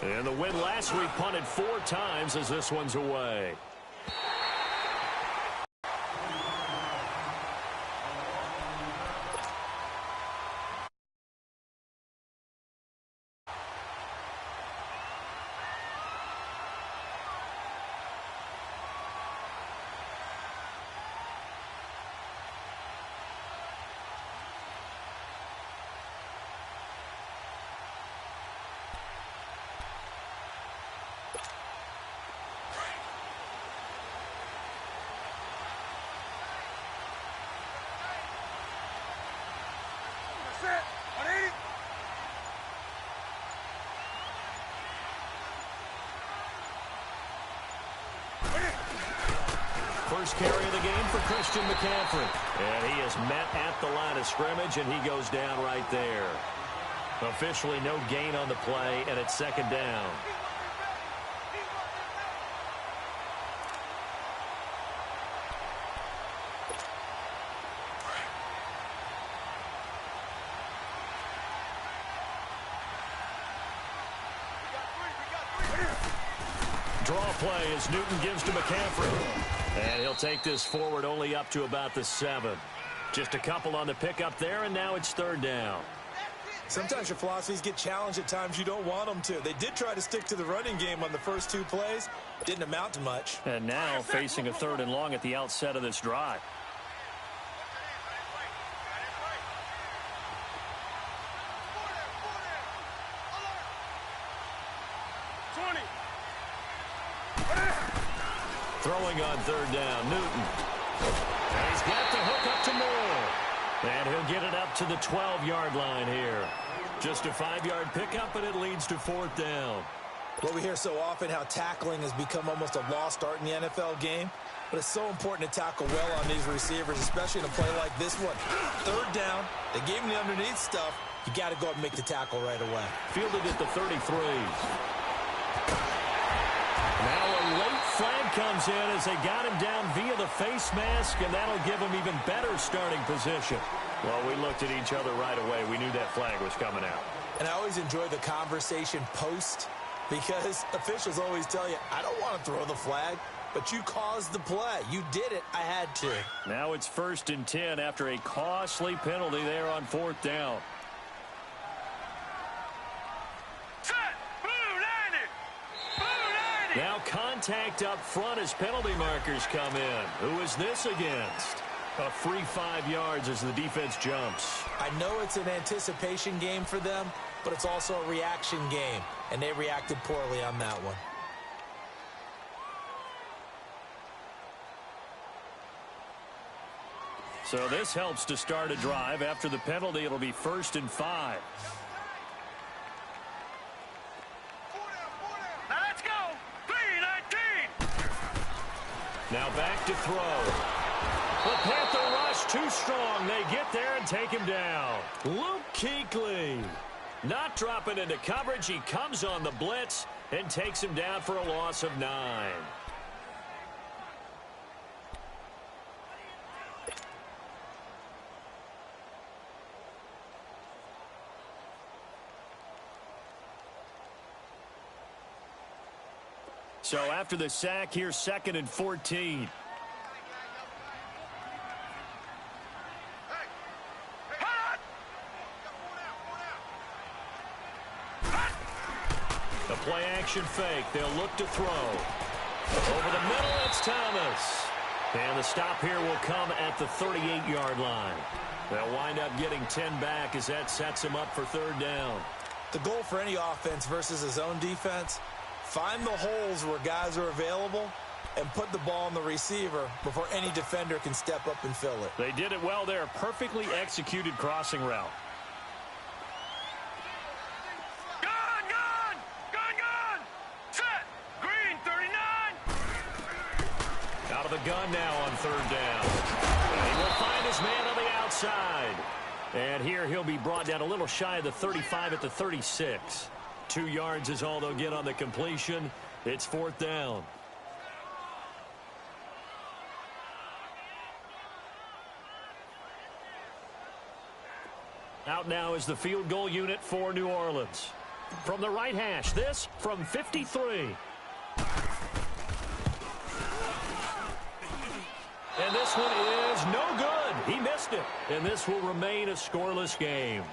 And the win last week punted 4 times as this one's away. First carry of the game for Christian McCaffrey. And he is met at the line of scrimmage, and he goes down right there. Officially no gain on the play, and it's second down. Draw play as Newton gives to McCaffrey. And he'll take this forward only up to about the 7. Just a couple on the pickup there, and now it's third down. Sometimes your philosophies get challenged at times you don't want them to. They did try to stick to the running game on the first 2 plays. Didn't amount to much. And now facing a 3rd and long at the outset of this drive. Throwing on third down, Newton. And he's got the hook up to Moore. And he'll get it up to the 12-yard line here. Just a 5-yard pickup, and it leads to 4th down. Well, we hear so often how tackling has become almost a lost art in the NFL game. But it's so important to tackle well on these receivers, especially in a play like this one. Third down, they gave him the underneath stuff. You got to go and make the tackle right away. Fielded at the 33. Now a late flag comes in as they got him down via the face mask, and that'll give him even better starting position. Well, we looked at each other right away. We knew that flag was coming out. And I always enjoy the conversation post, because officials always tell you, I don't want to throw the flag, but you caused the play. You did it. I had to. Now it's 1st and 10 after a costly penalty there on 4th down. Now contact up front as penalty markers come in. Who is this against? A free 5 yards as the defense jumps. I know it's an anticipation game for them, but it's also a reaction game, and they reacted poorly on that one. So this helps to start a drive. After the penalty, it'll be 1st and 5. Now back to throw. The Panther rush too strong. They get there and take him down. Luke Kuechly not dropping into coverage. He comes on the blitz and takes him down for a loss of 9. So after the sack, here's 2nd and 14. The play action fake. They'll look to throw. Over the middle, it's Thomas. And the stop here will come at the 38-yard line. They'll wind up getting 10 back as that sets them up for 3rd down. The goal for any offense versus his own defense, find the holes where guys are available and put the ball on the receiver before any defender can step up and fill it. They did it well there. Perfectly executed crossing route. Gun! Set! Green, 39! Out of the gun now on 3rd down. And he will find his man on the outside. And here he'll be brought down a little shy of the 35 at the 36. 2 yards is all they'll get on the completion. It's 4th down. Out now is the field goal unit for New Orleans. From the right hash, this from 53. And this one is no good. He missed it. And this will remain a scoreless game.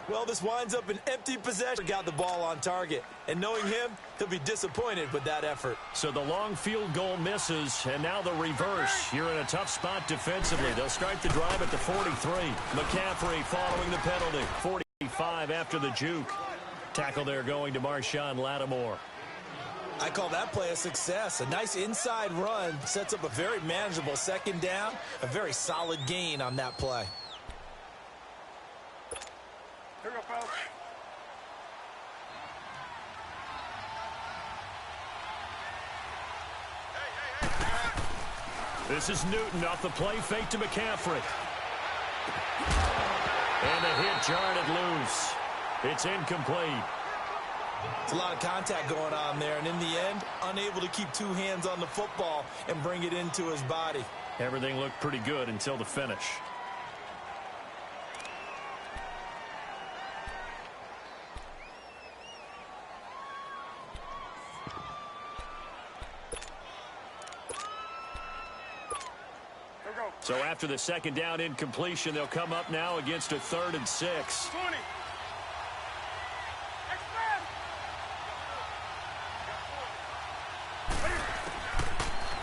Well, this winds up an empty possession. Got the ball on target. And knowing him, he'll be disappointed with that effort. So the long field goal misses, and now the reverse. You're in a tough spot defensively. They'll start the drive at the 43. McCaffrey following the penalty. 45 after the juke. Tackle there going to Marshawn Lattimore. I call that play a success. A nice inside run sets up a very manageable second down. A very solid gain on that play. Here we go, fellas. This is Newton off the play fake to McCaffrey. And the hit jarred it loose. It's incomplete. It's a lot of contact going on there, and in the end, unable to keep two hands on the football and bring it into his body. Everything looked pretty good until the finish. So after the second down incompletion, they'll come up now against a 3rd and 6. 20.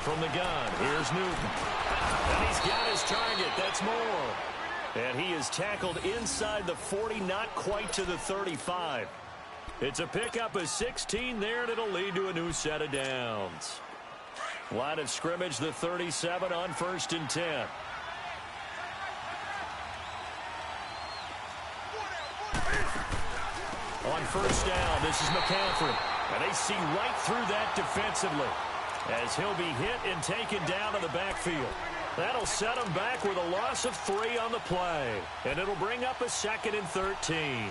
From the gun, here's Newton. And he's got his target. That's Moore. And he is tackled inside the 40, not quite to the 35. It's a pickup of 16 there, and it'll lead to a new set of downs. Line of scrimmage, the 37 on 1st and 10. On 1st down, this is McCaffrey. And they see right through that defensively, as he'll be hit and taken down in the backfield. That'll set him back with a loss of 3 on the play. And it'll bring up a 2nd and 13.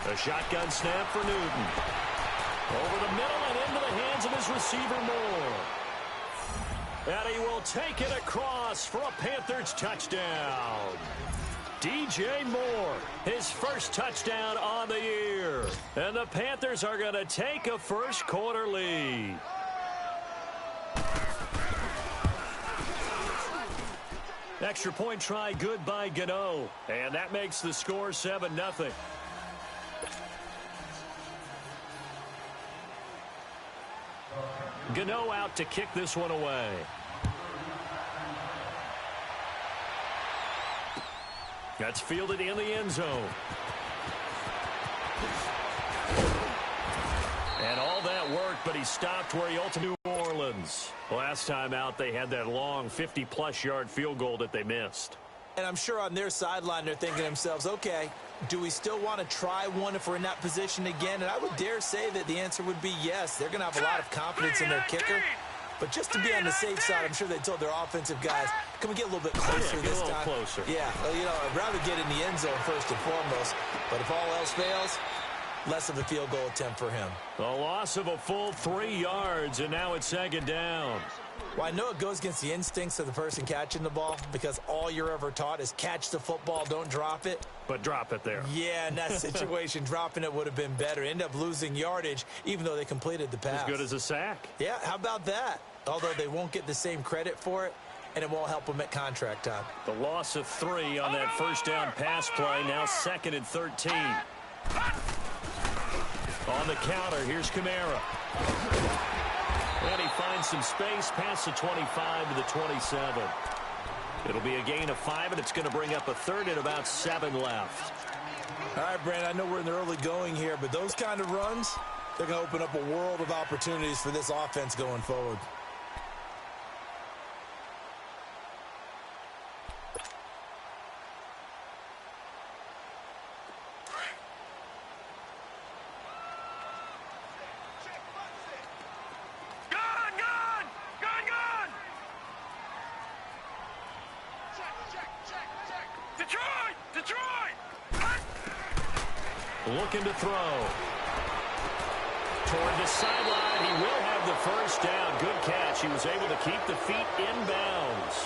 A shotgun snap for Newton. Over the middle and into the hands of his receiver, Moore. And he will take it across for a Panthers touchdown. DJ Moore, his first touchdown on the year. And the Panthers are going to take a first quarter lead. Extra point try good by Gano. And that makes the score 7-0. Gano out to kick this one away. That's fielded in the end zone. And all that worked, but he stopped where he ultimately New Orleans. Last time out, they had that long 50-plus yard field goal that they missed. And I'm sure on their sideline, they're thinking to themselves, okay, do we still want to try one if we're in that position again? And I would dare say that the answer would be yes. They're going to have a lot of confidence in their kicker. But just to be on the safe side, I'm sure they told their offensive guys, can we get a little bit closer this time? Closer. Yeah, well, you know, I'd rather get in the end zone first and foremost. But if all else fails, less of a field goal attempt for him. A loss of a full 3 yards, and now it's 2nd down. Well, I know it goes against the instincts of the person catching the ball because all you're ever taught is catch the football, don't drop it. But drop it there. Yeah, in that situation, dropping it would have been better. End up losing yardage, even though they completed the pass. As good as a sack. Yeah, how about that? Although they won't get the same credit for it, and it won't help them at contract time. The loss of 3 on that first down pass play, now 2nd and 13. On the counter, here's Kamara. And he finds some space past the 25 to the 27. It'll be a gain of 5, and it's going to bring up a 3rd and about 7 left. All right, Brandon, I know we're in the early going here, but those kind of runs, they're going to open up a world of opportunities for this offense going forward. looking to throw. Toward the sideline, he will have the first down. Good catch. He was able to keep the feet inbounds.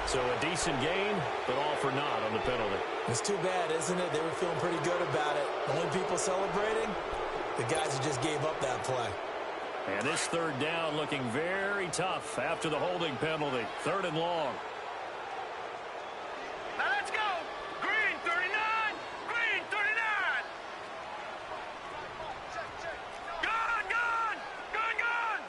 So a decent gain, but all for naught on the penalty. It's too bad, isn't it? They were feeling pretty good about it. The only people celebrating, the guys who just gave up that play. And this third down looking very tough after the holding penalty. 3rd and long. Now let's go. Green 39. Green 39. Gun, gun. Gun, gun.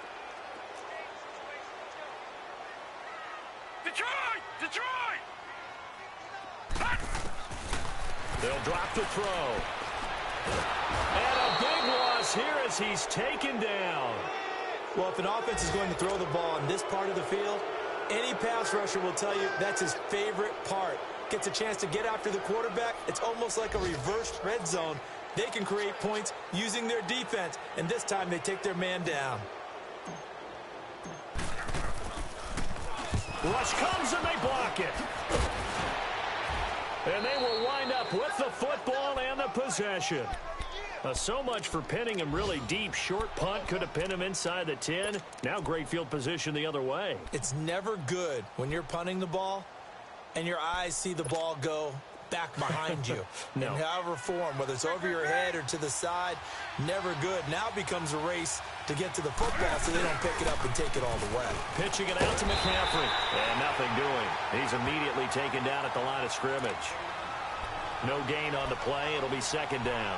Detroit. Detroit. Hut. They'll drop to throw. And a big loss here as he's taken down. Well, if an offense is going to throw the ball in this part of the field, any pass rusher will tell you that's his favorite part. Gets a chance to get after the quarterback. It's almost like a reverse red zone. They can create points using their defense, and this time they take their man down. Rush comes and they block it. And they will wind up with the football and the possession. So much for pinning him really deep. Short punt could have pinned him inside the 10. Now great field position the other way. It's never good when you're punting the ball and your eyes see the ball go back behind you. No. In however form, whether it's over your head or to the side, never good. Now it becomes a race to get to the football so they don't pick it up and take it all the way. Pitching it out to McCaffrey. And nothing doing. He's immediately taken down at the line of scrimmage. No gain on the play. It'll be 2nd down.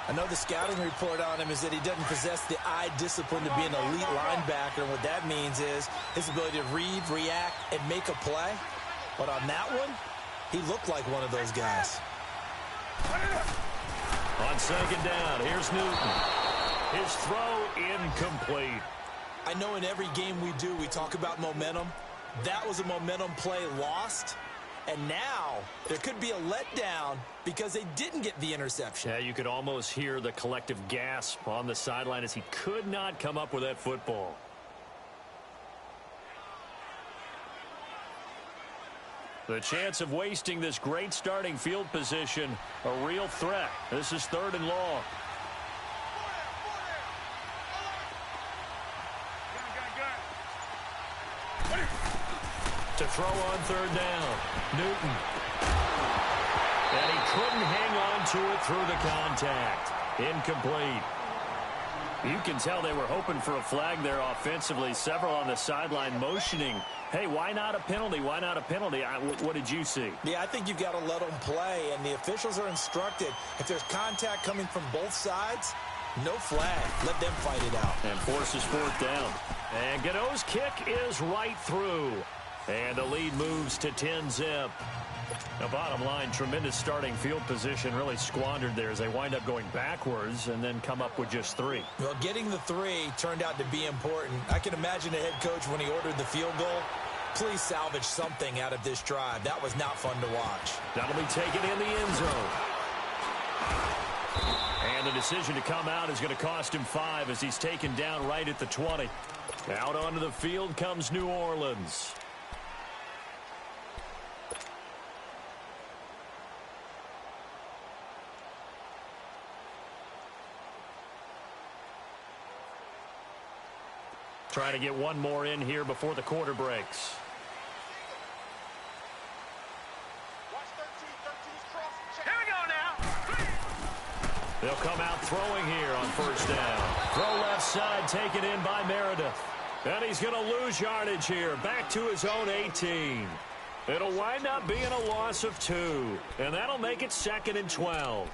I know the scouting report on him is that he doesn't possess the eye discipline to be an elite linebacker, and what that means is his ability to read, react, and make a play. But on that one, he looked like one of those guys. On 2nd down, here's Newton. His throw incomplete. I know in every game we do, we talk about momentum. That was a momentum play lost. And now there could be a letdown because they didn't get the interception. Yeah, you could almost hear the collective gasp on the sideline as he could not come up with that football. The chance of wasting this great starting field position, a real threat. This is 3rd and long. To throw on 3rd down, Newton. And he couldn't hang on to it through the contact. Incomplete. You can tell they were hoping for a flag there offensively. Several on the sideline motioning, hey, why not a penalty? Why not a penalty? What did you see? Yeah, I think you've got to let them play, and the officials are instructed. If there's contact coming from both sides, no flag. Let them fight it out. And forces 4th down. And Gano's kick is right through. And the lead moves to 10-zip. Now, bottom line, tremendous starting field position really squandered there as they wind up going backwards and then come up with just 3. Well, getting the 3 turned out to be important. I can imagine the head coach when he ordered the field goal. Please salvage something out of this drive. That was not fun to watch. That'll be taken in the end zone. And the decision to come out is going to cost him 5 as he's taken down right at the 20. Out onto the field comes New Orleans. Trying to get one more in here before the quarter breaks. Here we go now. They'll come out throwing here on 1st down. Throw left side taken in by Meredith. And he's going to lose yardage here. Back to his own 18. It'll wind up being a loss of 2. And that'll make it 2nd and 12.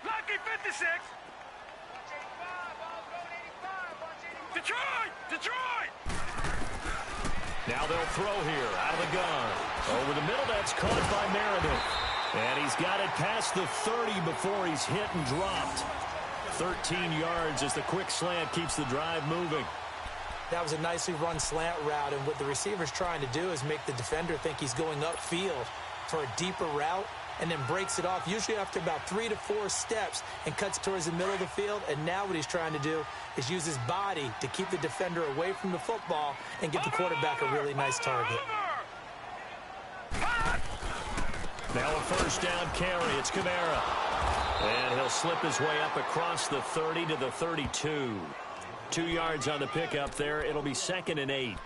Lucky 56. Detroit! Detroit! Now they'll throw here out of the gun. Over the middle, that's caught by Meredith. And he's got it past the 30 before he's hit and dropped. 13 yards as the quick slant keeps the drive moving. That was a nicely run slant route, and what the receiver's trying to do is make the defender think he's going upfield for a deeper route, and then breaks it off, usually after about 3 to 4 steps, and cuts towards the middle of the field. And now what he's trying to do is use his body to keep the defender away from the football and get the quarterback a really nice target. Now a first down carry. It's Kamara. And he'll slip his way up across the 30 to the 32. 2 yards on the pickup there. It'll be 2nd and 8.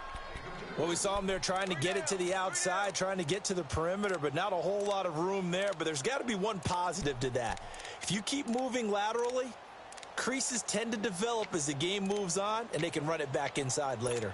Well, we saw him there trying to get it to the outside, trying to get to the perimeter, but not a whole lot of room there. But there's got to be one positive to that. If you keep moving laterally, creases tend to develop as the game moves on, and they can run it back inside later.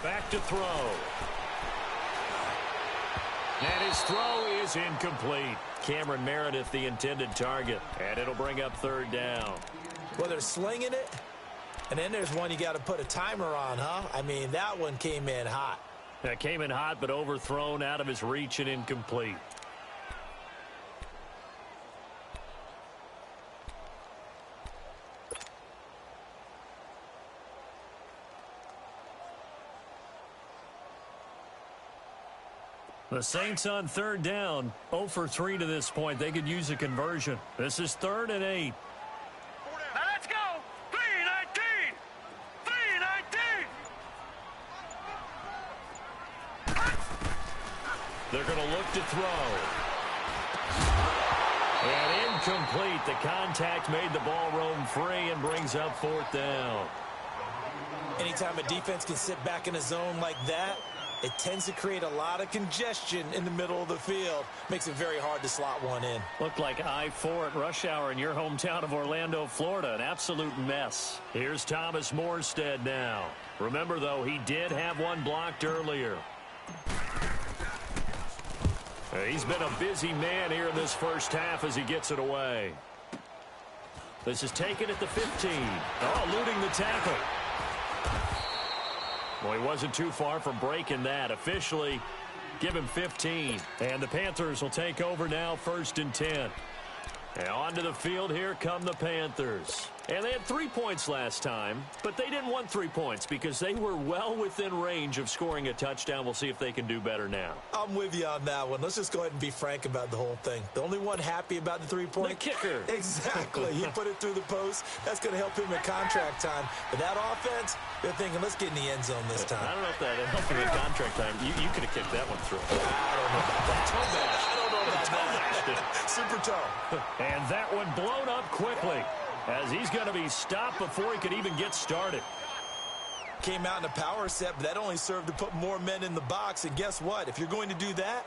Back to throw. And his throw is incomplete. Cameron Meredith, the intended target. And it'll bring up 3rd down. Well, they're slinging it. And then there's one you got to put a timer on, huh? I mean, that one came in hot. That came in hot, but overthrown, out of his reach, and incomplete. The Saints on 3rd down, 0 for 3 to this point. They could use a conversion. This is 3rd and 8. Now let's go. 3-19. 3-19. They're going to look to throw. And incomplete. The contact made the ball roam free and brings up 4th down. Anytime a defense can sit back in a zone like that, it tends to create a lot of congestion in the middle of the field. Makes it very hard to slot one in. Looked like I-4 at rush hour in your hometown of Orlando, Florida. An absolute mess. Here's Thomas Morstead now. Remember, though, he did have one blocked earlier. He's been a busy man here in this first half as he gets it away. This is taken at the 15. Oh, eluding the tackle. Well, he wasn't too far from breaking that. Officially, give him 15. And the Panthers will take over now, 1st and 10. And onto the field, here come the Panthers. And they had 3 points last time, but they didn't want 3 points because they were well within range of scoring a touchdown. We'll see if they can do better now. I'm with you on that one. Let's just go ahead and be frank about the whole thing. The only one happy about the 3-point? The kicker. Exactly. He put it through the post. That's going to help him at contract time. But that offense, they're thinking, let's get in the end zone this time. I don't know if that helped him at contract time. You could have kicked that one through. I don't know about that. I don't know about that. Super toe. And that one blown up quickly as he's going to be stopped before he could even get started. Came out in a power set, but that only served to put more men in the box. And guess what? If you're going to do that,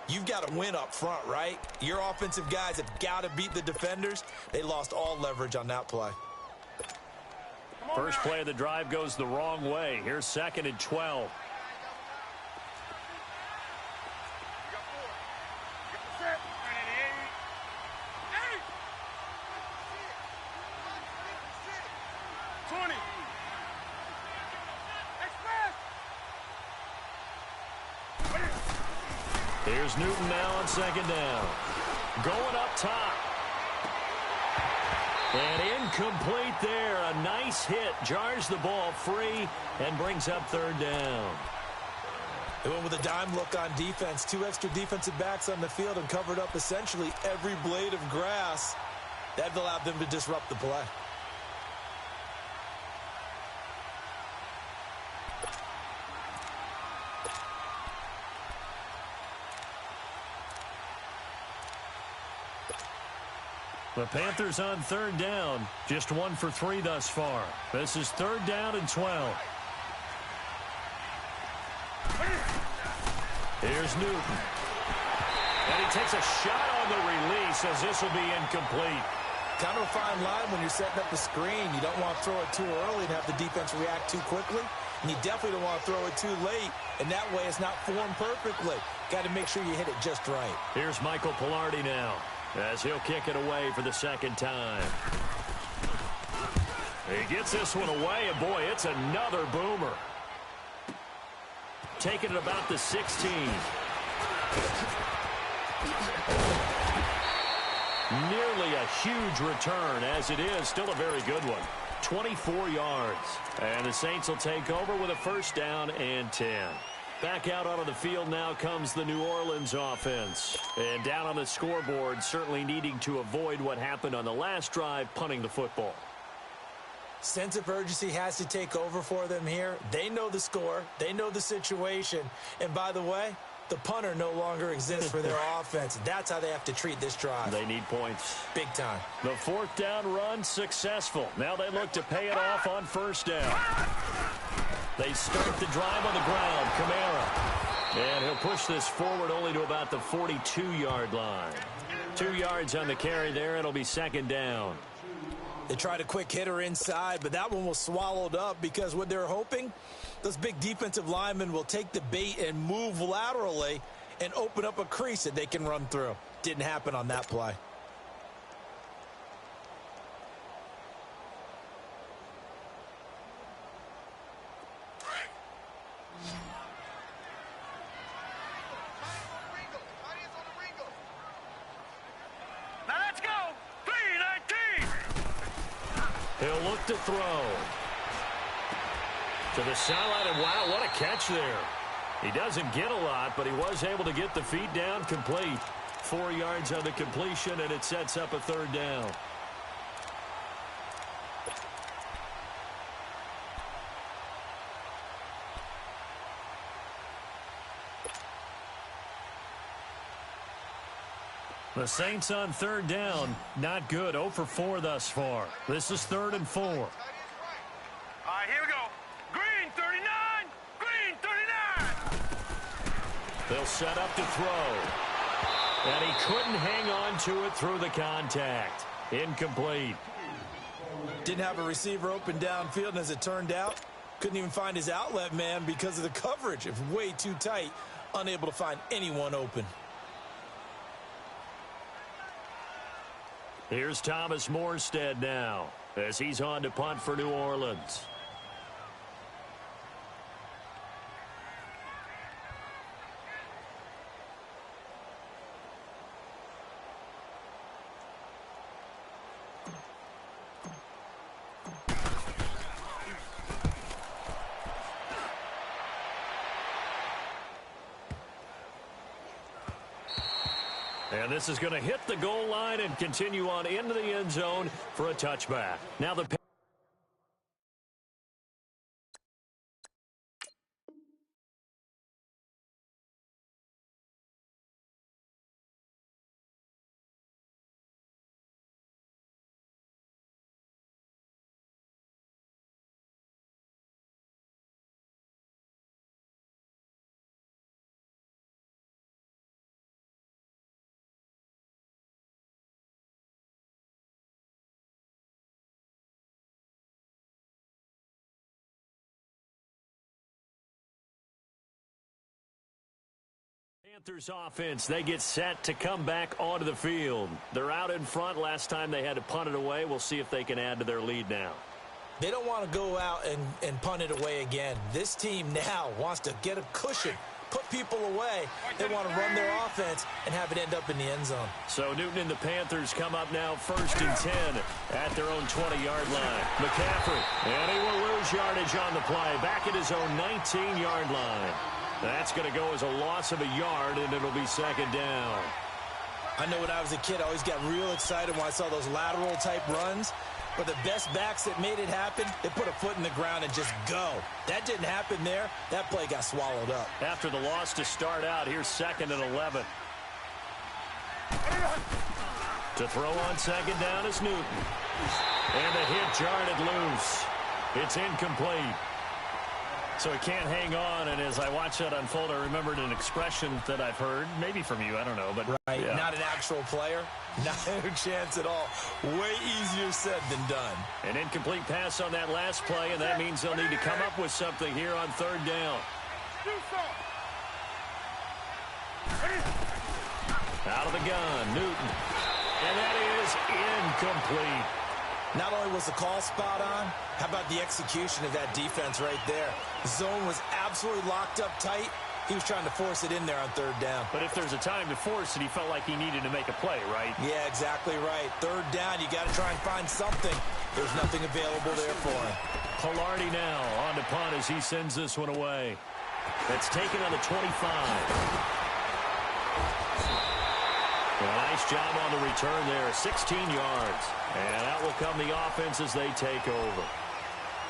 you've got to win up front, right? Your offensive guys have got to beat the defenders. They lost all leverage on that play. First play of the drive goes the wrong way. Here's 2nd and 12. Here's Newton now on 2nd down. Going up top. And incomplete there. A nice hit. Jars the ball free and brings up 3rd down. They went with a dime look on defense. 2 extra defensive backs on the field and covered up essentially every blade of grass. That allowed them to disrupt the play. The Panthers on 3rd down. Just 1 for 3 thus far. This is 3rd down and 12. Here's Newton. And he takes a shot on the release as this will be incomplete. Kind of a fine line when you're setting up the screen. You don't want to throw it too early and have the defense react too quickly. And you definitely don't want to throw it too late. And that way it's not formed perfectly. Got to make sure you hit it just right. Here's Michael Pilardi now. as he'll kick it away for the second time. He gets this one away, and boy, it's another boomer. Taking it about the 16. Nearly a huge return, as it is still a very good one. 24 yards. And the Saints will take over with a first down and 10. Back out onto the field now comes the New Orleans offense. And down on the scoreboard, certainly needing to avoid what happened on the last drive, punting the football. Sense of urgency has to take over for them here. They know the score. They know the situation. And by the way, the punter no longer exists for their offense. That's how they have to treat this drive. They need points. Big time. The fourth down run successful. Now they look to pay it off on first down. They start the drive on the ground. Kamara. And he'll push this forward only to about the 42-yard line. 2 yards on the carry there. It'll be second down. They tried a quick hitter inside, but that one was swallowed up because what they're hoping, those big defensive linemen will take the bait and move laterally and open up a crease that they can run through. Didn't happen on that play. Now let's go. 3-19. He'll look to throw. To the sideline, and wow, what a catch there. He doesn't get a lot, but he was able to get the feet down complete. 4 yards on the completion, and it sets up a third down. The Saints on third down, not good. 0 for 4 thus far. This is 3rd and 4. All right, here we go. Green 39. Green 39. They'll set up to throw. And he couldn't hang on to it through the contact. Incomplete. Didn't have a receiver open downfield, and as it turned out, couldn't even find his outlet man because of the coverage. It was way too tight, unable to find anyone open. Here's Thomas Morstead now as he's on to punt for New Orleans. And this is going to hit the goal line and continue on into the end zone for a touchback. Now the Panthers offense, they get set to come back onto the field. They're out in front. Last time they had to punt it away. We'll see if they can add to their lead now. They don't want to go out and punt it away again. This team now wants to get a cushion, put people away. They want to run their offense and have it end up in the end zone. So Newton and the Panthers come up now 1st and 10 at their own 20-yard line. McCaffrey, and he will lose yardage on the play. Back at his own 19-yard line. That's going to go as a loss of a yard, and it'll be second down. I know when I was a kid, I always got real excited when I saw those lateral-type runs. But the best backs that made it happen, they put a foot in the ground and just go. That didn't happen there. That play got swallowed up. After the loss to start out, here's 2nd and 11. To throw on second down is Newton. And the hit jarred loose. It's incomplete. So he can't hang on, and as I watch that unfold, I remembered an expression that I've heard, maybe from you, I don't know. But right, yeah. Not an actual player, not a chance at all. Way easier said than done. An incomplete pass on that last play, and that means they'll need to come up with something here on third down. Out of the gun, Newton. And that is incomplete. Not only was the call spot on, how about the execution of that defense right there? The zone was absolutely locked up tight. He was trying to force it in there on third down. But if there's a time to force it, he felt like he needed to make a play, right? Yeah, exactly right. Third down, you got to try and find something. There's nothing available there for him. Pilardi now on to punt as he sends this one away. That's taken on the 25. Well, nice job on the return there, 16 yards. And out will come the offense as they take over.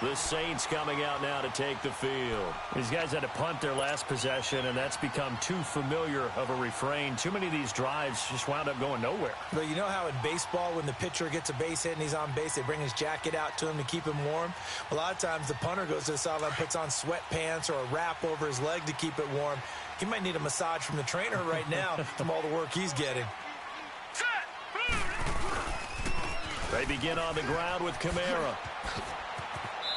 The Saints coming out now to take the field. These guys had to punt their last possession, and that's become too familiar of a refrain. Too many of these drives just wound up going nowhere. But you know how in baseball, when the pitcher gets a base hit and he's on base, they bring his jacket out to him to keep him warm? A lot of times the punter goes to the sideline, puts on sweatpants or a wrap over his leg to keep it warm. He might need a massage from the trainer right now from all the work he's getting. They begin on the ground with Kamara.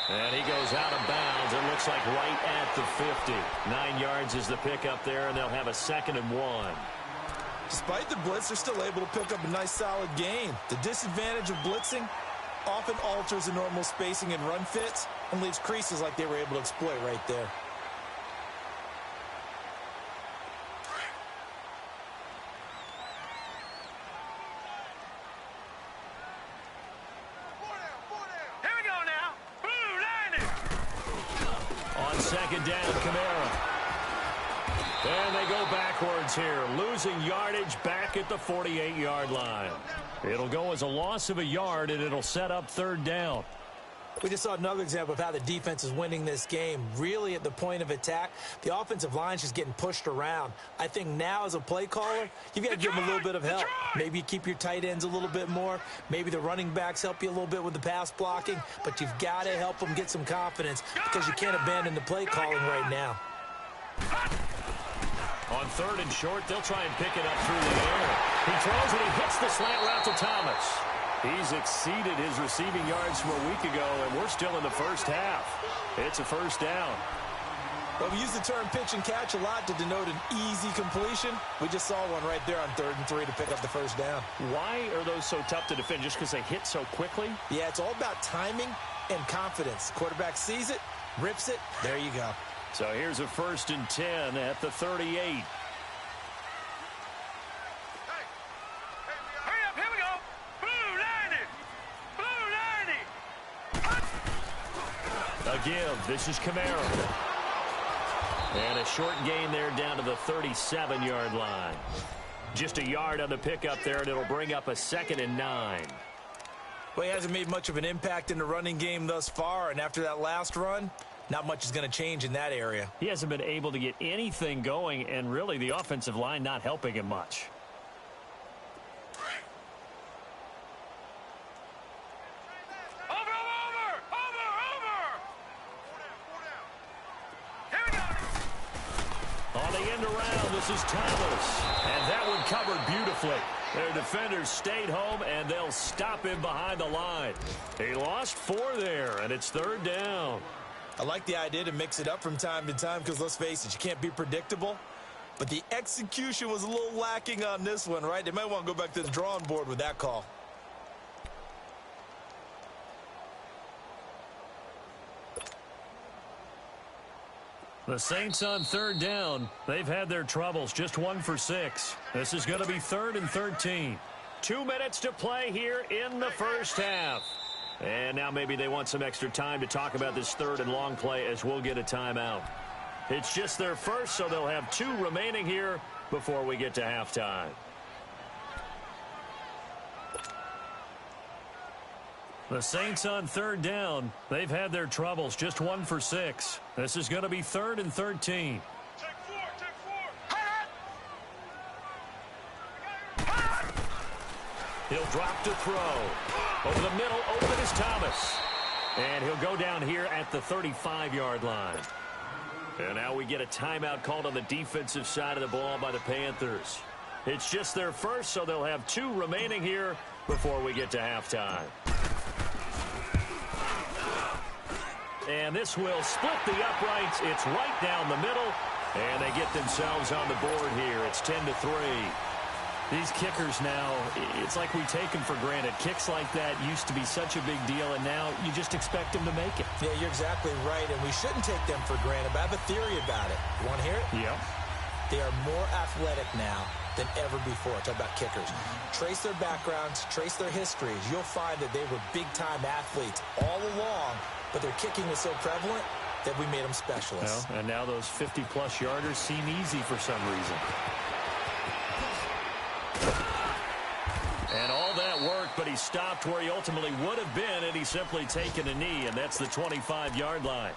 And he goes out of bounds. It looks like right at the 50. 9 yards is the pickup there, and they'll have a 2nd and 1. Despite the blitz, they're still able to pick up a nice, solid gain. The disadvantage of blitzing often alters the normal spacing and run fits and leaves creases like they were able to exploit right there. Second down, Kamara. And they go backwards here, losing yardage back at the 48-yard line. It'll go as a loss of a yard, and it'll set up 3rd down. We just saw another example of how the defense is winning this game. Really at the point of attack, the offensive line's just getting pushed around. I think now as a play caller, you've got to give them a little bit of help. Maybe you keep your tight ends a little bit more. Maybe the running backs help you a little bit with the pass blocking. But you've got to help them get some confidence because you can't abandon the play calling right now. On 3rd and short, they'll try and pick it up through the air. He throws and he hits the slant route to Thomas. He's exceeded his receiving yards from a week ago, and we're still in the first half. It's a 1st down. Well, we use the term pitch and catch a lot to denote an easy completion. We just saw one right there on 3rd and 3 to pick up the 1st down. Why are those so tough to defend? Just because they hit so quickly? Yeah, it's all about timing and confidence. Quarterback sees it, rips it, there you go. So here's a 1st and 10 at the 38. Give. This is Kamara. And a short gain there down to the 37-yard line. Just a yard on the pickup there, and it'll bring up a 2nd and 9. Well, he hasn't made much of an impact in the running game thus far, and after that last run, not much is going to change in that area. He hasn't been able to get anything going, and really the offensive line not helping him much. This is Thomas, and that one covered beautifully. Their defenders stayed home, and they'll stop him behind the line. He lost 4 there, and it's 3rd down. I like the idea to mix it up from time to time because, let's face it, you can't be predictable. But the execution was a little lacking on this one, right? They might want to go back to the drawing board with that call. The Saints on 3rd down. They've had their troubles, just 1 for 6. This is going to be 3rd and 13. 2 minutes to play here in the first half. And now maybe they want some extra time to talk about this 3rd and long play as we'll get a timeout. It's just their first, so they'll have 2 remaining here before we get to halftime. The Saints on 3rd down. They've had their troubles, just 1 for 6. This is going to be 3rd and 13. Take 4. He'll drop to throw. Over the middle, open is Thomas. And he'll go down here at the 35-yard line. And now we get a timeout called on the defensive side of the ball by the Panthers. It's just their first, so they'll have 2 remaining here before we get to halftime. And this will split the uprights. It's right down the middle. And they get themselves on the board here. It's 10-3. These kickers now, it's like we take them for granted. Kicks like that used to be such a big deal, and now you just expect them to make it. Yeah, you're exactly right, and we shouldn't take them for granted, but I have a theory about it. You want to hear it? Yep. They are more athletic now than ever before. Talk about kickers. Trace their backgrounds, trace their histories. You'll find that they were big-time athletes all along, but their kicking was so prevalent that we made them specialists. Well, and now those 50-plus yarders seem easy for some reason. And all that worked, but he stopped where he ultimately would have been had he simply taken a knee, and that's the 25-yard line.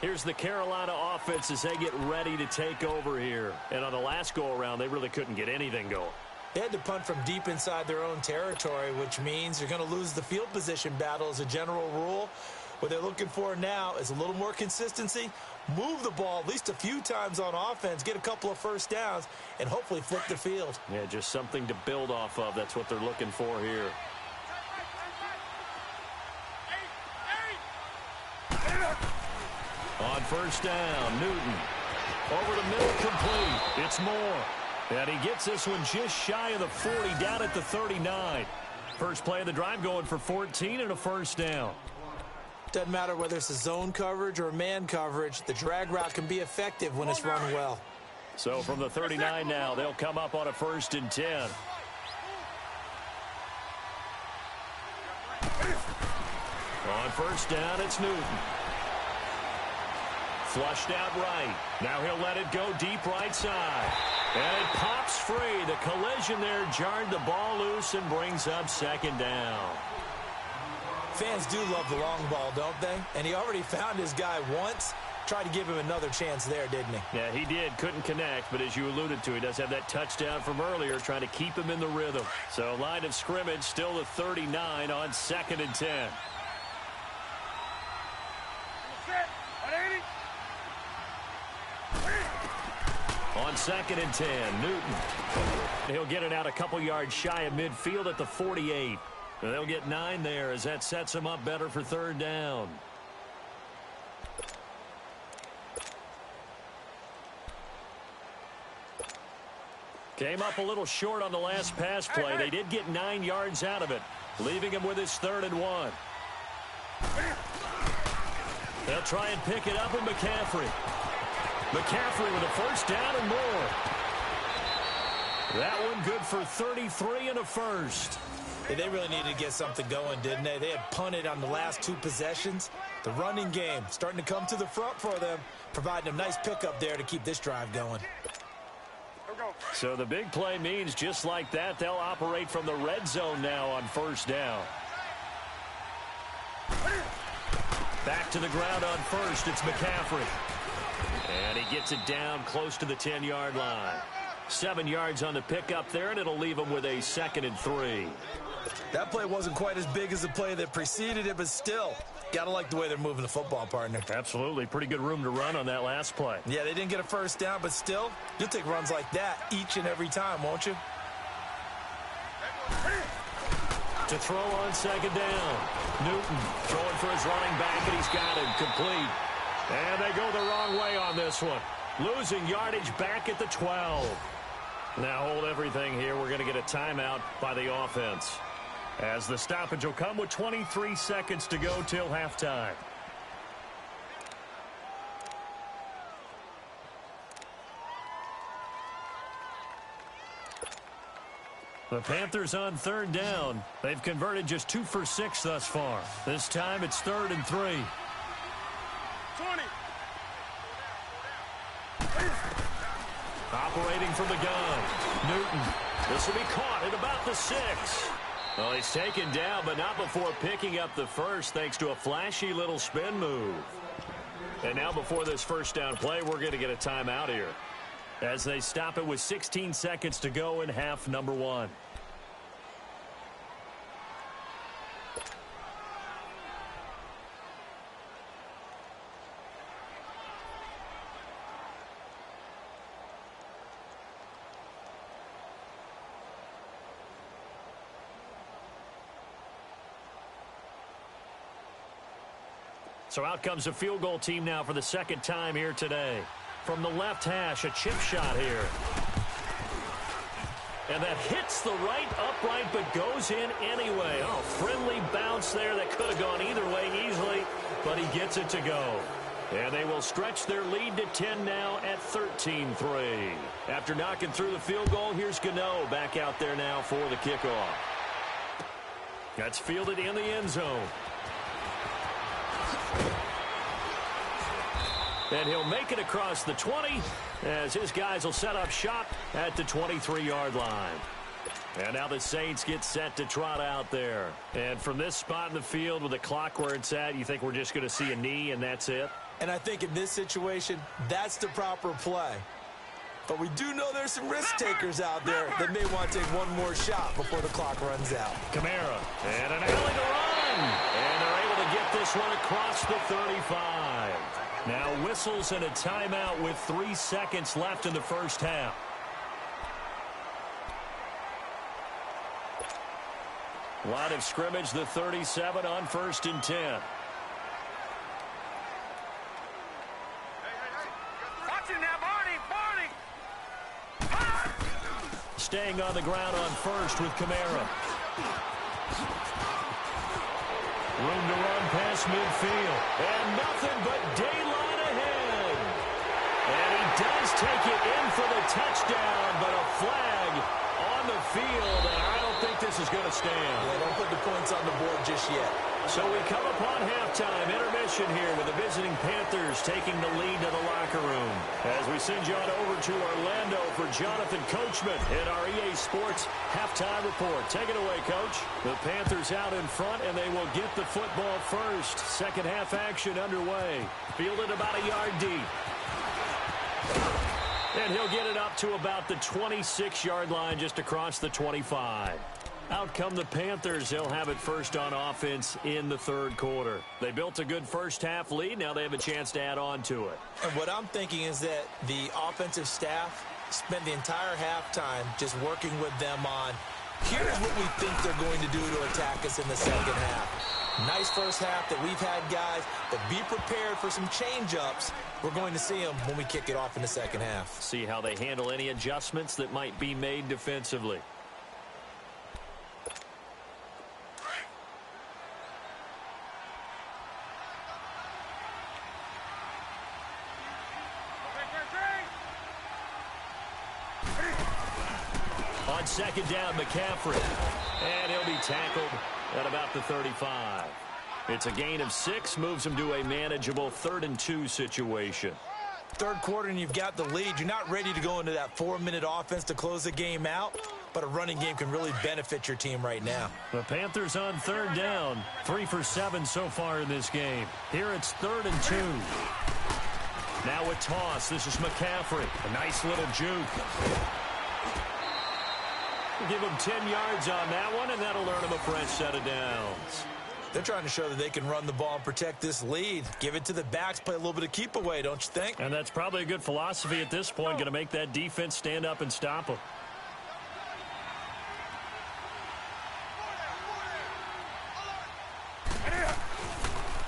Here's the Carolina offense as they get ready to take over here. And on the last go-around, they really couldn't get anything going. They had to punt from deep inside their own territory, which means you're going to lose the field position battle as a general rule. What they're looking for now is a little more consistency, move the ball at least a few times on offense, get a couple of first downs, and hopefully flip the field. Yeah, just something to build off of. That's what they're looking for here. On first down, Newton. Over the middle, complete. It's Moore. And he gets this one just shy of the 40, down at the 39. First play of the drive going for 14 and a first down. Doesn't matter whether it's a zone coverage or man coverage, the drag route can be effective when it's run well. So from the 39 now, they'll come up on a 1st and 10. On first down, it's Newton. Flushed out right. Now he'll let it go deep right side. And it pops free. The collision there jarred the ball loose and brings up 2nd down. Fans do love the long ball, don't they? And he already found his guy once. Tried to give him another chance there, didn't he? Yeah, he did. Couldn't connect, but as you alluded to, he does have that touchdown from earlier, trying to keep him in the rhythm. So line of scrimmage still the 39 on 2nd and 10. On 2nd and 10, Newton. He'll get it out a couple yards shy of midfield at the 48. And they'll get 9 there as that sets them up better for 3rd down. Came up a little short on the last pass play. They did get 9 yards out of it, leaving him with his 3rd and 1. They'll try and pick it up with McCaffrey. McCaffrey with a first down and more. That one good for 33 and a first. Yeah, they really needed to get something going, didn't they? They had punted on the last 2 possessions. The running game starting to come to the front for them, providing a nice pickup there to keep this drive going. So the big play means just like that, they'll operate from the red zone now on first down. Back to the ground on first, it's McCaffrey. And he gets it down close to the 10-yard line. 7 yards on the pickup there, and it'll leave him with a 2nd and 3. That play wasn't quite as big as the play that preceded it, but still, gotta like the way they're moving the football, partner. Absolutely. Pretty good room to run on that last play. Yeah, they didn't get a first down, but still, you'll take runs like that each and every time, won't you? To throw on 2nd down. Newton throwing for his running back, and he's got him complete. And they go the wrong way on this one. Losing yardage back at the 12. Now hold everything here. We're going to get a timeout by the offense, as the stoppage will come with 23 seconds to go till halftime. The Panthers on 3rd down. They've converted just 2 for 6 thus far. This time it's 3rd and 3. 20. Operating from the gun. Newton. This will be caught at about the 6. Well, he's taken down, but not before picking up the first, thanks to a flashy little spin move. And now before this first down play, we're going to get a timeout here, as they stop it with 16 seconds to go in half number 1. So out comes a field goal team now for the 2nd time here today. From the left hash, a chip shot here. And that hits the right upright but goes in anyway. Oh, friendly bounce there that could have gone either way easily, but he gets it to go. And they will stretch their lead to 10 now at 13-3. After knocking through the field goal, here's Gano back out there now for the kickoff. That's fielded in the end zone. And he'll make it across the 20 as his guys will set up shop at the 23-yard line. And now the Saints get set to trot out there. And from this spot in the field with the clock where it's at, you think we're just going to see a knee and that's it? And I think in this situation, that's the proper play. But we do know there's some risk takers out there that may want to take one more shot before the clock runs out. Kamara, and an alley to run. And they're able to get this one across the 35. Now whistles and a timeout with 3 seconds left in the first half. Line of scrimmage, the 37 on 1st and 10. Staying on the ground on first with Kamara. Room to run past midfield. And nothing but daylight ahead. And he does take it in for the touchdown, but a flag on the field, and I don't think this is going to stand. Yeah, don't put the points on the board just yet. So we come upon halftime, intermission here with the visiting Panthers taking the lead to the locker room. As we send you on over to Orlando for Jonathan Coachman in our EA Sports halftime report. Take it away, Coach. The Panthers out in front, and they will get the football first. Second half action underway. Fielded about a yard deep. And he'll get it up to about the 26-yard line just across the 25. Out come the Panthers. They'll have it first on offense in the third quarter. They built a good first half lead. Now they have a chance to add on to it. And what I'm thinking is that the offensive staff spent the entire halftime just working with them on, here's what we think they're going to do to attack us in the second half. Nice first half that we've had, guys, but be prepared for some change-ups. We're going to see them when we kick it off in the second half. See how they handle any adjustments that might be made defensively. On second down, McCaffrey. And he'll be tackled at about the 35. It's a gain of 6, moves him to a manageable 3rd and 2 situation. Third quarter and you've got the lead. You're not ready to go into that 4-minute offense to close the game out, but a running game can really benefit your team right now. The Panthers on 3rd down. 3 for 7 so far in this game. Here it's 3rd and 2. Now a toss. This is McCaffrey. A nice little juke. Give him 10 yards on that one, and that'll earn him a fresh set of downs. They're trying to show that they can run the ball and protect this lead. Give it to the backs, play a little bit of keep away, don't you think? And that's probably a good philosophy at this point, going to make that defense stand up and stop them.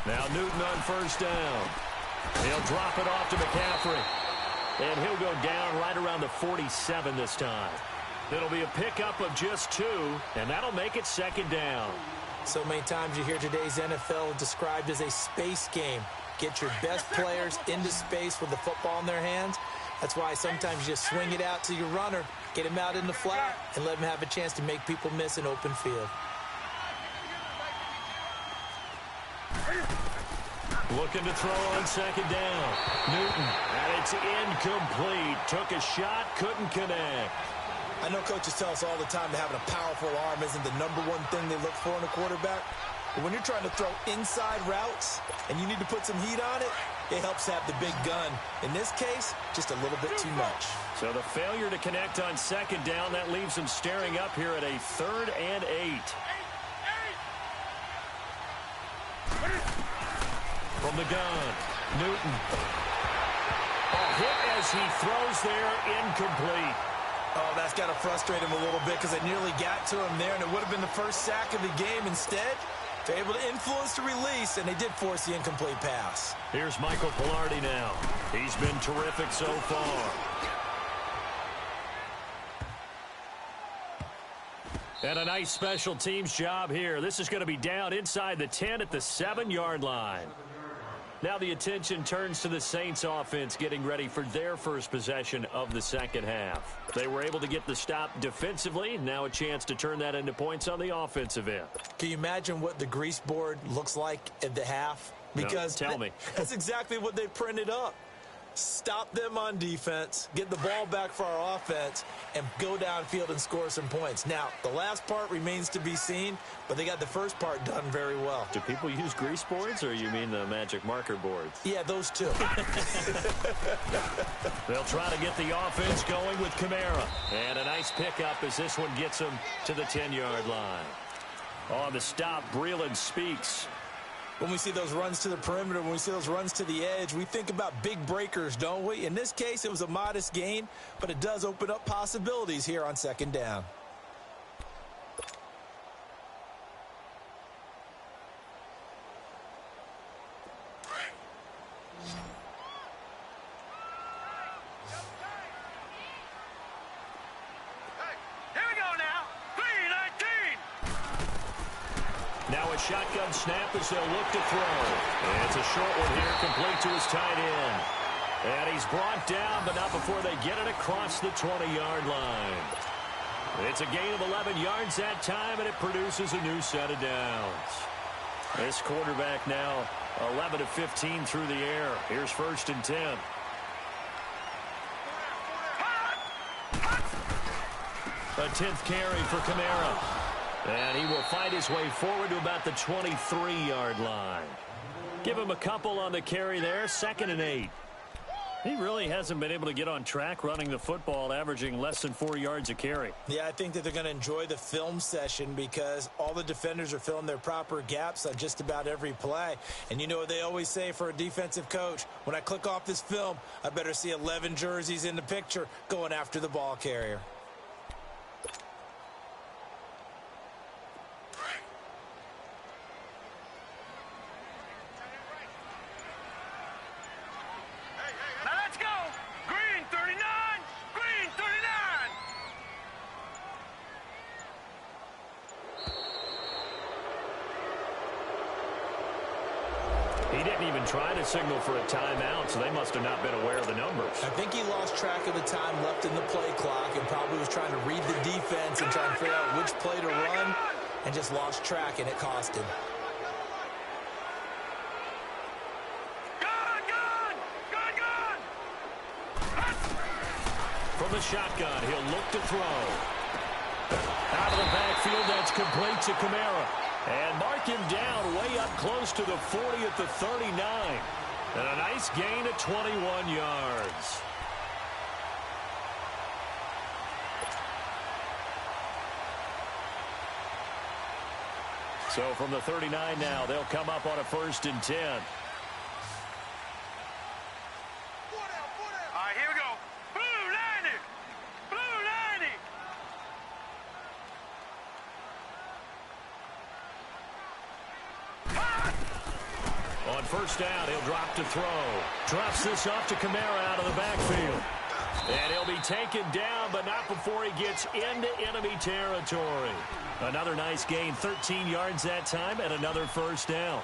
Now Newton on 1st down. He'll drop it off to McCaffrey. And he'll go down right around the 47 this time. It'll be a pickup of just 2, and that'll make it 2nd down. So many times you hear today's NFL described as a space game. Get your best players into space with the football in their hands. That's why sometimes you just swing it out to your runner, get him out in the flat, and let him have a chance to make people miss an open field. Looking to throw on 2nd down. Newton, and it's incomplete. Took a shot, couldn't connect. I know coaches tell us all the time that having a powerful arm isn't the #1 thing they look for in a quarterback. But when you're trying to throw inside routes and you need to put some heat on it, it helps have the big gun. In this case, just a little bit too much. So the failure to connect on 2nd down, that leaves them staring up here at a 3rd and 8. From the gun, Newton. Hit as he throws there, incomplete. Oh, that's got to frustrate him a little bit because it nearly got to him there, and it would have been the first sack of the game. Instead, they're able to influence the release, and they did force the incomplete pass. Here's Michael Pilardi now. He's been terrific so far. And a nice special teams job here. This is going to be down inside the 10 at the 7-yard line. Now the attention turns to the Saints offense getting ready for their first possession of the second half. They were able to get the stop defensively. Now a chance to turn that into points on the offensive end. Can you imagine what the grease board looks like at the half? Because no, tell me. That's exactly what they printed up. Stop them on defense, get the ball back for our offense, and go downfield and score some points. Now, the last part remains to be seen, but they got the first part done very well. Do people use grease boards, or you mean the magic marker boards? Yeah, those two. They'll try to get the offense going with Kamara. And a nice pickup as this one gets him to the 10-yard line. On the stop, Breeland speaks. When we see those runs to the perimeter, when we see those runs to the edge, we think about big breakers, don't we? In this case, it was a modest gain, but it does open up possibilities here on second down. Shotgun snap as they'll look to throw. And it's a short one here, complete to his tight end. And he's brought down, but not before they get it across the 20-yard line. It's a gain of 11 yards that time, and it produces a new set of downs. This quarterback now 11 of 15 through the air. Here's 1st and 10. A 10th carry for Kamara. And he will fight his way forward to about the 23-yard line. Give him a couple on the carry there. 2nd and 8. He really hasn't been able to get on track running the football, averaging less than 4 yards a carry. Yeah, I think that they're going to enjoy the film session because all the defenders are filling their proper gaps on just about every play. And you know what they always say for a defensive coach? When I click off this film, I better see 11 jerseys in the picture going after the ball carrier. He didn't even try to signal for a timeout, so they must have not been aware of the numbers. I think he lost track of the time left in the play clock and probably was trying to read the defense and trying to figure out which play to run and just lost track, and it cost him. From the shotgun, he'll look to throw. Out of the backfield, that's complete to Kamara. And mark him down way up close to the 40 at the 39. And a nice gain of 21 yards. So from the 39 now, they'll come up on a 1st and 10. On 1st down, he'll drop to throw. Drops this off to Kamara out of the backfield. And he'll be taken down, but not before he gets into enemy territory. Another nice gain, 13 yards that time, and another 1st down.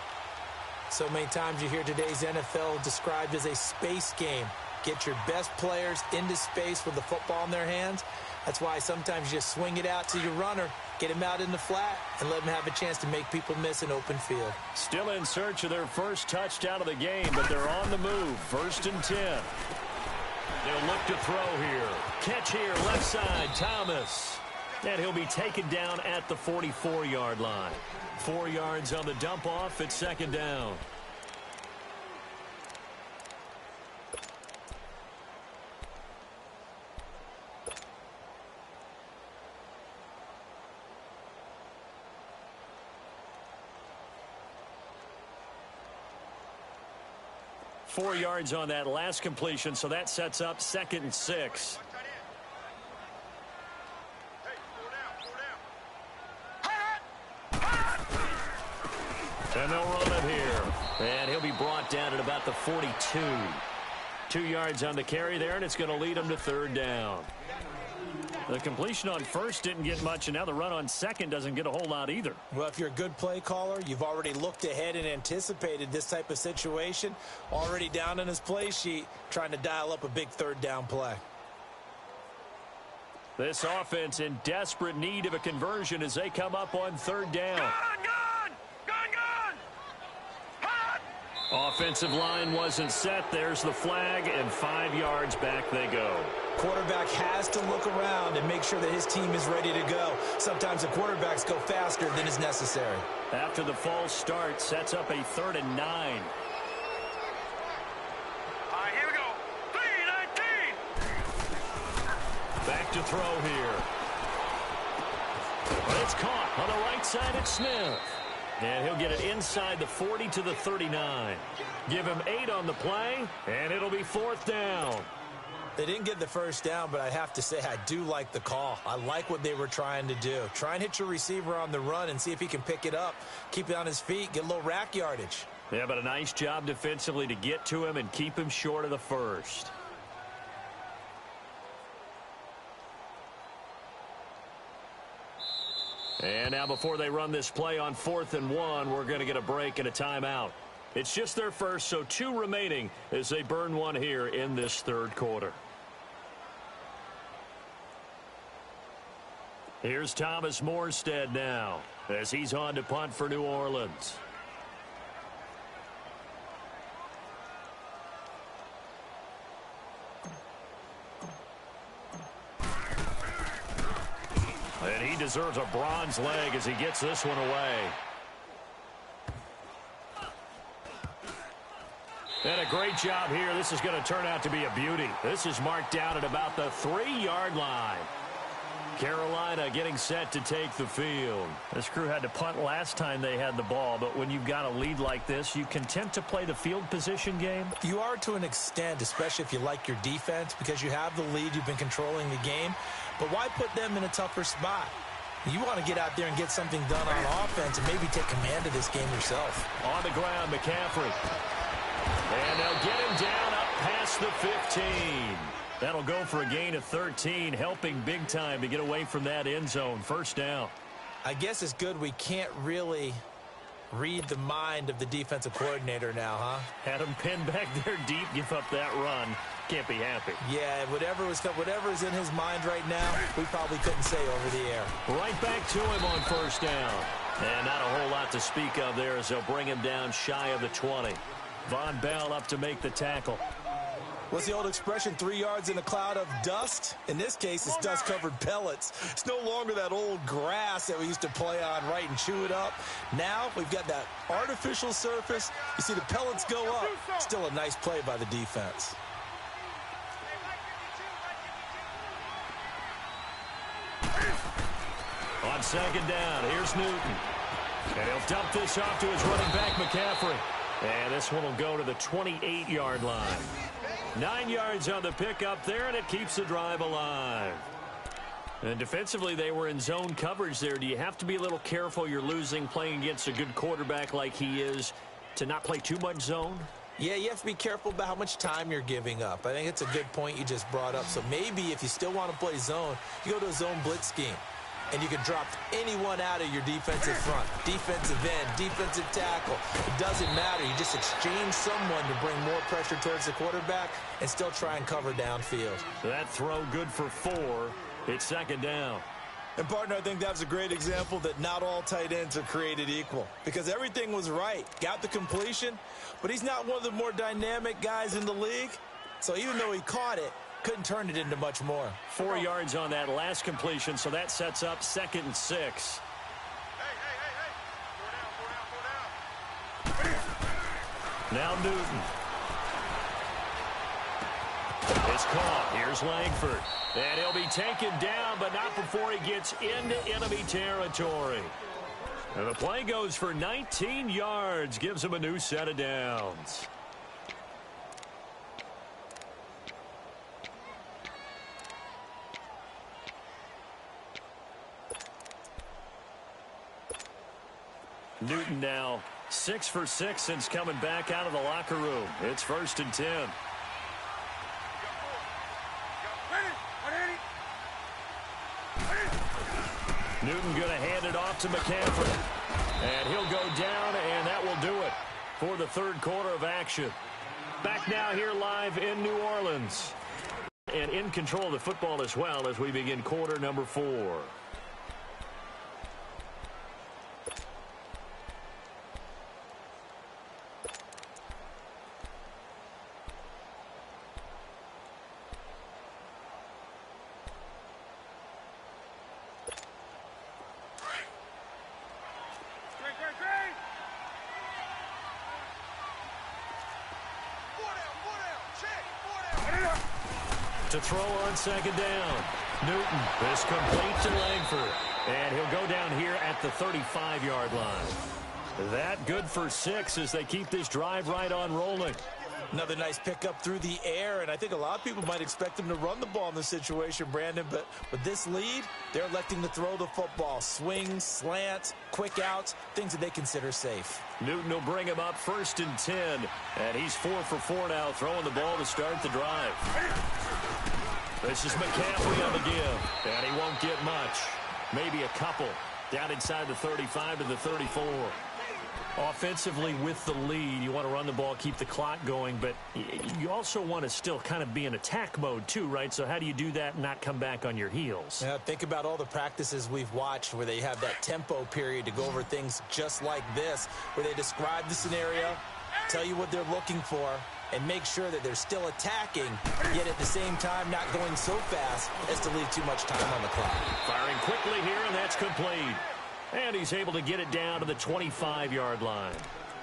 So many times you hear today's NFL described as a space game. Get your best players into space with the football in their hands. That's why sometimes you just swing it out to your runner, get him out in the flat, and let him have a chance to make people miss an open field. Still in search of their first touchdown of the game, but they're on the move. 1st and 10. They'll look to throw here. Catch here, left side, Thomas. And he'll be taken down at the 44-yard line. 4 yards on the dump off at 2nd down. Four yards on that last completion, so that sets up 2nd and 6. And they'll run it here. And he'll be brought down at about the 42. 2 yards on the carry there, and it's going to lead him to 3rd down. The completion on first didn't get much, and now the run on second doesn't get a whole lot either. Well, if you're a good play caller, you've already looked ahead and anticipated this type of situation. Already down on his play sheet, trying to dial up a big third down play. This offense in desperate need of a conversion as they come up on third down. Gun! Offensive line wasn't set. There's the flag, and 5 yards back they go. Quarterback has to look around and make sure that his team is ready to go. Sometimes the quarterbacks go faster than is necessary. After the false start, sets up a 3rd and 9. All right, here we go. 3-19. Back to throw here. But it's caught on the right side at Smith. And he'll get it inside the 40 to the 39. Give him 8 on the play, and it'll be 4th down. They didn't get the first down, but I have to say I do like the call. I like what they were trying to do. Try and hit your receiver on the run and see if he can pick it up, keep it on his feet, get a little rack yardage. Yeah, but a nice job defensively to get to him and keep him short of the first. And now before they run this play on 4th and 1, we're going to get a break and a timeout. It's just their first, so 2 remaining as they burn one here in this 3rd quarter. Here's Thomas Morstead now as he's on to punt for New Orleans. And he deserves a bronze leg as he gets this one away. And a great job here. This is going to turn out to be a beauty. This is marked down at about the 3-yard line. Carolina getting set to take the field. This crew had to punt last time they had the ball, but when you've got a lead like this, you content to play the field position game? You are to an extent, especially if you like your defense, because you have the lead, you've been controlling the game. But why put them in a tougher spot? You want to get out there and get something done on offense and maybe take command of this game yourself. On the ground, McCaffrey. And they'll get him down up past the 15. That'll go for a gain of 13, helping big time to get away from that end zone. First down. I guess it's good we can't really read the mind of the defensive coordinator now, huh? Had him pinned back there deep, give up that run. Can't be happy. Yeah, whatever is in his mind right now, we probably couldn't say over the air. Right back to him on first down. And not a whole lot to speak of there as they'll bring him down shy of the 20. Von Bell up to make the tackle. What's the old expression, 3 yards in a cloud of dust? In this case, it's dust-covered pellets. It's no longer that old grass that we used to play on, right, and chew it up. Now we've got that artificial surface. You see the pellets go up. Still a nice play by the defense. On second down, here's Newton. And he'll dump this off to his running back, McCaffrey. And this one will go to the 28-yard line. 9 yards on the pickup there, and it keeps the drive alive. And defensively, they were in zone coverage there. Do you have to be a little careful you're losing playing against a good quarterback like he is to not play too much zone? Yeah, you have to be careful about how much time you're giving up. I think it's a good point you just brought up. So maybe if you still want to play zone, you go to a zone blitz scheme. And you can drop anyone out of your defensive front. Defensive end, defensive tackle. It doesn't matter. You just exchange someone to bring more pressure towards the quarterback and still try and cover downfield. That throw good for 4. It's second down. And, partner, I think that was a great example that not all tight ends are created equal. Because everything was right. Got the completion, but he's not one of the more dynamic guys in the league. So even though he caught it, couldn't turn it into much more. 4 yards on that last completion, so that sets up 2nd and 6. Now Newton. It's caught. Here's Langford. And he'll be taken down, but not before he gets into enemy territory. And the play goes for 19 yards, gives him a new set of downs. Newton now 6 for 6 since coming back out of the locker room. It's 1st and 10. Newton going to hand it off to McCaffrey. And he'll go down, and that will do it for the third quarter of action. Back now here live in New Orleans. And in control of the football as well as we begin quarter number 4. To throw on second down. Newton is complete to Langford. And he'll go down here at the 35-yard line. That good for 6 as they keep this drive right on rolling. Another nice pickup through the air, and I think a lot of people might expect him to run the ball in this situation, Brandon, but with this lead, they're electing to throw the football. Swings, slants, quick outs, things that they consider safe. Newton will bring him up 1st and 10, and he's 4 for 4 now, throwing the ball to start the drive. This is McCaffrey on the give, and he won't get much. Maybe a couple. Down inside the 35 to the 34. Offensively with the lead, you want to run the ball, keep the clock going, but you also want to still kind of be in attack mode too, right? So how do you do that and not come back on your heels? Yeah, think about all the practices we've watched where they have that tempo period to go over things just like this, where they describe the scenario, tell you what they're looking for, and make sure that they're still attacking, yet at the same time not going so fast as to leave too much time on the clock. Firing quickly here, and that's complete. And he's able to get it down to the 25-yard line.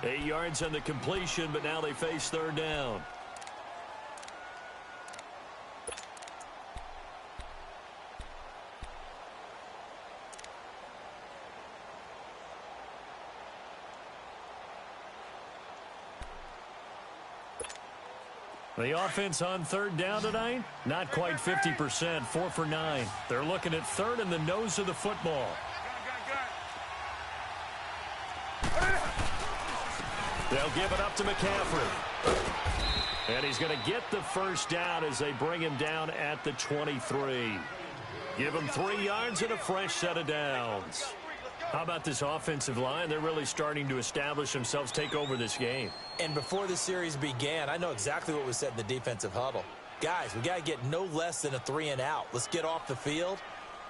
8 yards on the completion, but now they face third down. The offense on third down tonight, not quite 50%, 4 for 9. They're looking at third in the nose of the football. They'll give it up to McCaffrey. And he's going to get the first down as they bring him down at the 23. Give him 3 yards and a fresh set of downs. How about this offensive line? They're really starting to establish themselves, take over this game. And before the series began, I know exactly what was said in the defensive huddle. Guys, we got to get no less than a 3 and out. Let's get off the field.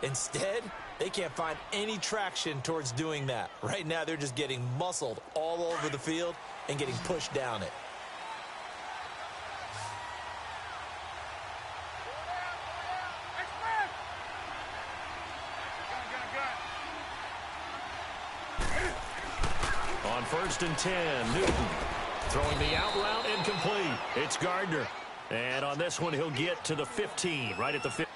Instead, they can't find any traction towards doing that. Right now, they're just getting muscled all over the field and getting pushed down it. On 1st and 10, Newton throwing the out route incomplete. It's Gardner. And on this one, he'll get to the 15, right at the 15.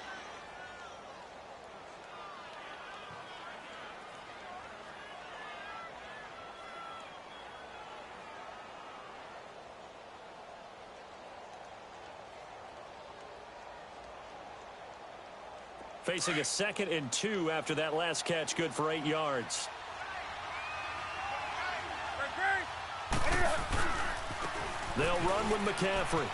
Facing a 2nd and 2 after that last catch, good for 8 yards. They'll run with McCaffrey.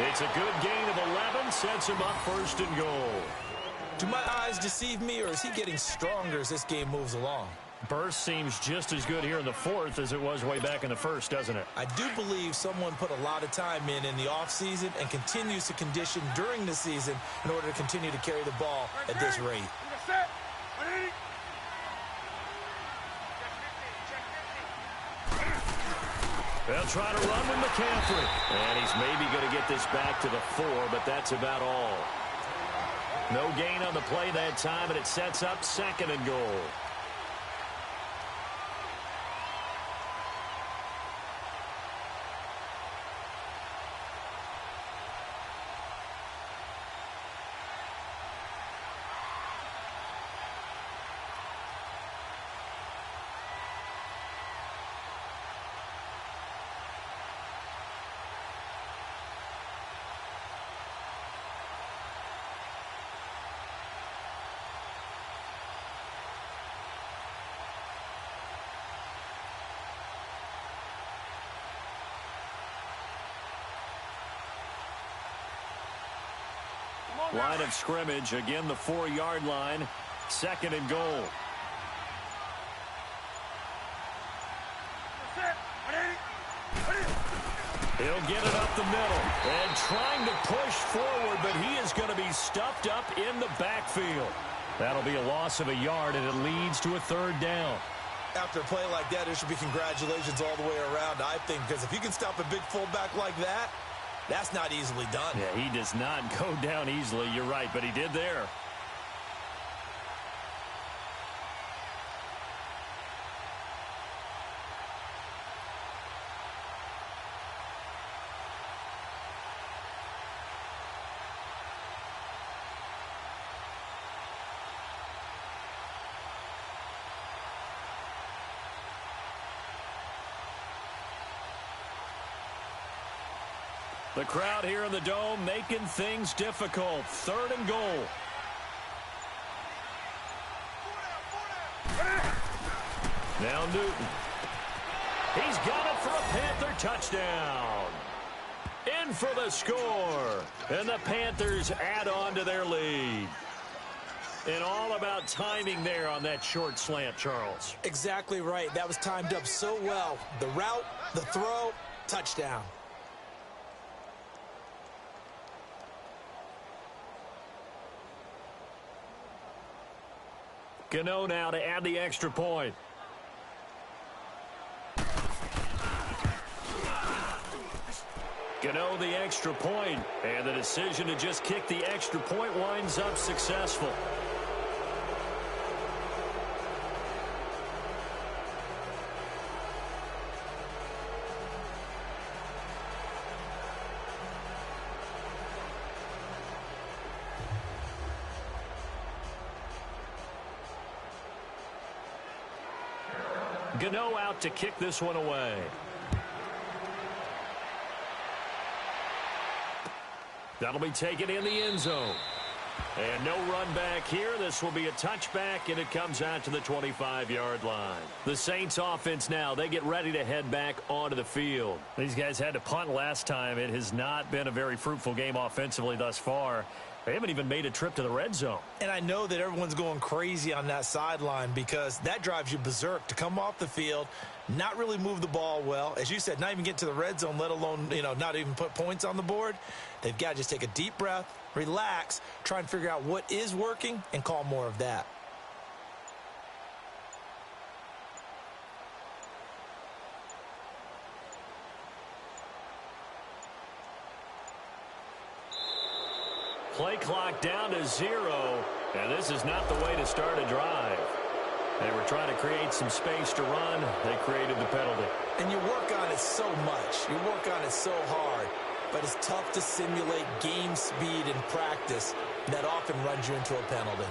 It's a good gain of 11, sets him up 1st and goal. Do my eyes deceive me, or is he getting stronger as this game moves along? Burst seems just as good here in the 4th as it was way back in the 1st, doesn't it? I do believe someone put a lot of time in the offseason and continues to condition during the season in order to continue to carry the ball at this rate. They'll try to run with McCaffrey. And he's maybe going to get this back to the 4, but that's about all. No gain on the play that time, and it sets up 2nd and goal. Line of scrimmage, again the 4-yard line, 2nd and goal. He'll get it up the middle and trying to push forward, but he is going to be stuffed up in the backfield. That'll be a loss of a yard, and it leads to a 3rd down. After a play like that, there should be congratulations all the way around, I think, because if you can stop a big fullback like that, that's not easily done. Yeah, he does not go down easily. You're right, but he did there. The crowd here in the Dome making things difficult. 3rd and goal. Now Newton. He's got it for a Panther touchdown. In for the score. And the Panthers add on to their lead. And all about timing there on that short slant, Charles. Exactly right. That was timed up so well. The route, the throw, touchdown. Gano now to add the extra point. Gano the extra point, and the decision to just kick the extra point winds up successful. Gano out to kick this one away. That'll be taken in the end zone. And no run back here. This will be a touchback, and it comes out to the 25-yard line. The Saints offense now, they get ready to head back onto the field. These guys had to punt last time. It has not been a very fruitful game offensively thus far. They haven't even made a trip to the red zone. And I know that everyone's going crazy on that sideline because that drives you berserk to come off the field, not really move the ball well. As you said, not even get to the red zone, let alone, not even put points on the board. They've got to just take a deep breath, relax, try and figure out what is working, and call more of that. Play clock down to 0, and this is not the way to start a drive. They were trying to create some space to run. They created the penalty. And you work on it so much. You work on it so hard. But it's tough to simulate game speed in practice. That often runs you into a penalty.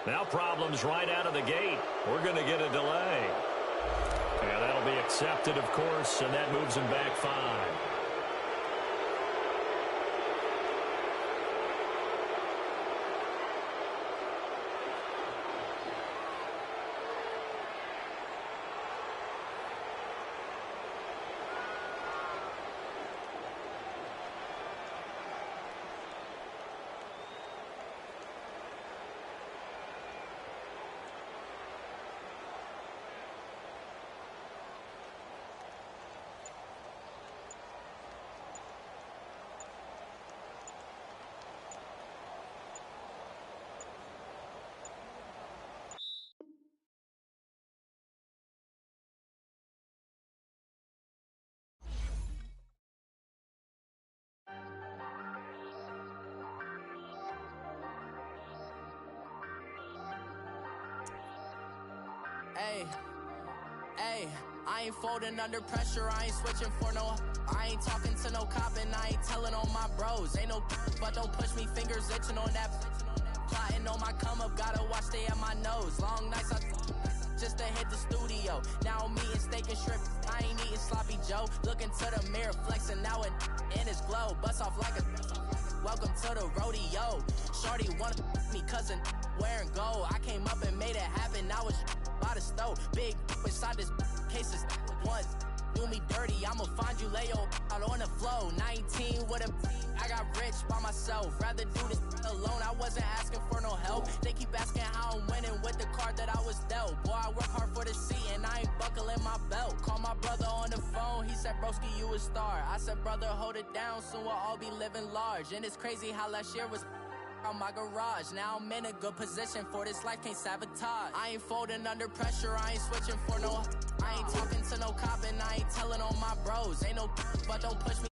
Now problems right out of the gate. We're going to get a delay. And that'll be accepted, of course, and that moves him back 5. Hey, I ain't folding under pressure, I ain't switching for no. I ain't talking to no cop and I ain't telling on my bros. Ain't no but don't push me, fingers itching on that. Plotting on on my come up, gotta watch stay at my nose. Long nights just to hit the studio. Now I'm eating steak and shrimp, I ain't eating sloppy Joe. Looking to the mirror, flexing now and in his glow. Bust off like a welcome to the rodeo. Shorty wanna me cousin wearing gold. I came up and made it happen, I was by the stove. Big inside this cases once. Do me dirty, I'ma find you, lay your out on the floor. 19 with a I got rich by myself. Rather do this alone, I wasn't asking for no help. They keep asking how I'm winning with the card that I was dealt. Boy, I work hard for the seat and I ain't buckling my belt. Call my brother on the phone, he said, broski, you a star. I said, brother, hold it down, soon we'll all be living large. And it's crazy how last year was on my garage. Now I'm in a good position for this life, can't sabotage. I ain't folding under pressure, I ain't switching for no. I ain't talking to no cop and I ain't telling on my bros. Ain't no but don't push me.